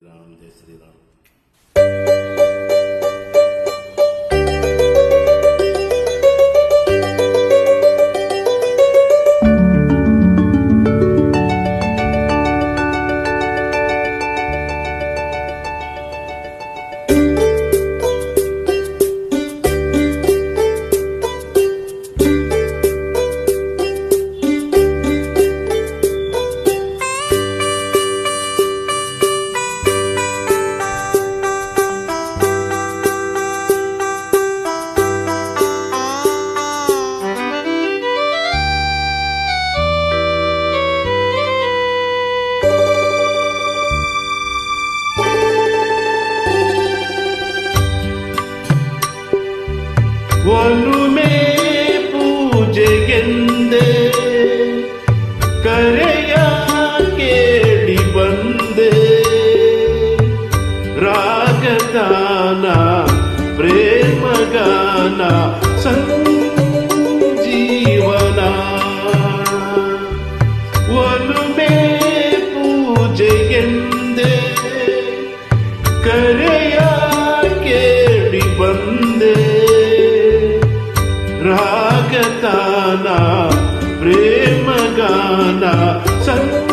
राम जय श्री राम। ಒಲುಮೆ ಪೂಜೆಗೆಂದೆ ಕರೆಯ ಕೇಳಿ ಬಂದೆ, ರಾಗದಾನ ಪ್ರೇಮಗಾನ ಸಂಜೀವನ. ಒಲುಮೆ ಪೂಜೆಗೆಂದೆ ಕರೆಯ ಕೇಳಿ ಬಂದೆ, ರಾಗತಾನ ಪ್ರೇಮಗಾನ ಸಂಜೀವನ.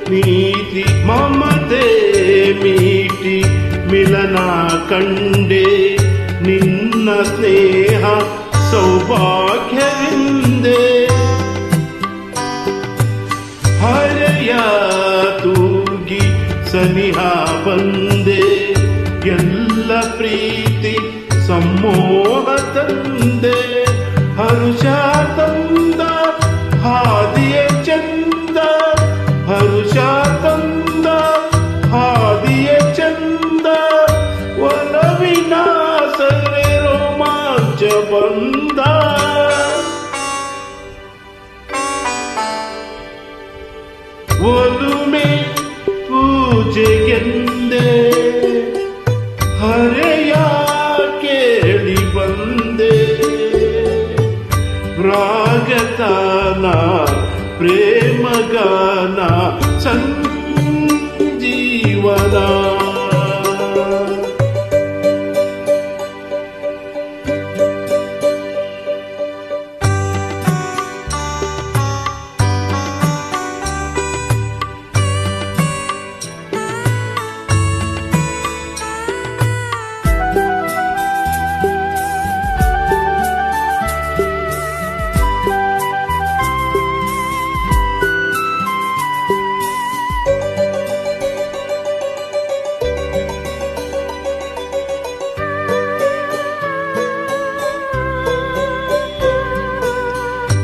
मीठी ममते मीठी मिलन कंडे, निन्न स्नेह सौभाग्यविंदे. हरय तूगी सनिह बंदे, ಎಲ್ಲ ಪ್ರೀತಿ ಸಮೋಹ ತಂದೆ, ಹರುಷ ತಂದ ಹಾದಿಯ ಚಂದ, ಹರುಷ ತಂದ ಹಾದಿಯ ಚಂದ, ಒಲವಿನ ಸರೆ ರೋಮಾಂಚ ಬಂದ. ಒಲುಮೆ ಪೂಜೆಗೆಂದೆ ಹರೆಯ ಕೇಳಿ ಬಂದೆ, ರಾಗತಾನ ಪ್ರೇಮಗಾನ ಸಂಜೀವನ.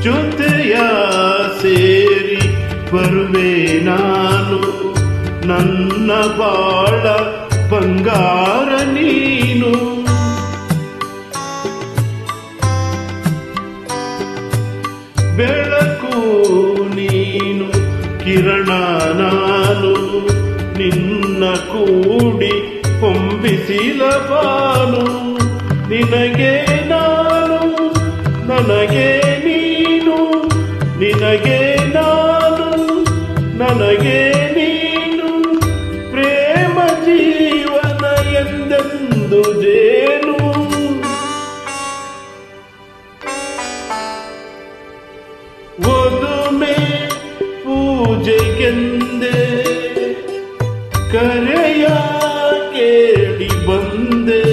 ಜೊತೆಯ ಸೇರಿ ಬರುವೆ ನಾನು, ನನ್ನ ಬಾಳ ಬಂಗಾರ ನೀನು. ಬೆಳಕು ನೀನು ಕಿರಣ ನಾನು, ನಿನ್ನ ಕೂಡಿ ಹೊಂಬಿಸಿಲ ಬಾನು. ನಿನಗೆ ನಾನು ನನಗೆ ನೀನು, ನಿನಗೆ ನಾನು ನನಗೆ ನೀನು, ಪ್ರೇಮ ಜೀವನ ಎಂದೆಂದು ಜೇನು. ಒಲುಮೆ ಪೂಜೆಗೆಂದೆ ಕರೆಯ ಕೇಳಿ ಬಂದೆ,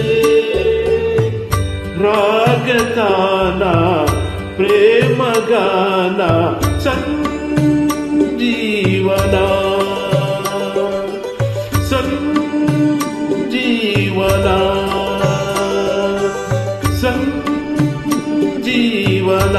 ರಾಗತಾನ ಪ್ರೇಮಗಾನ ಸಂಜೀವನ ಸಂಜೀವನ ಸಂಜೀವನ.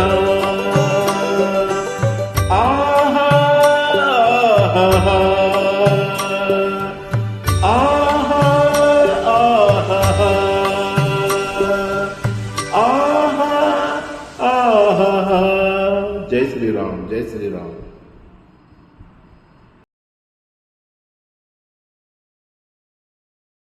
ಶ್ರೀರಾಮ್, ಜೈ ಶ್ರೀರಾಮ್.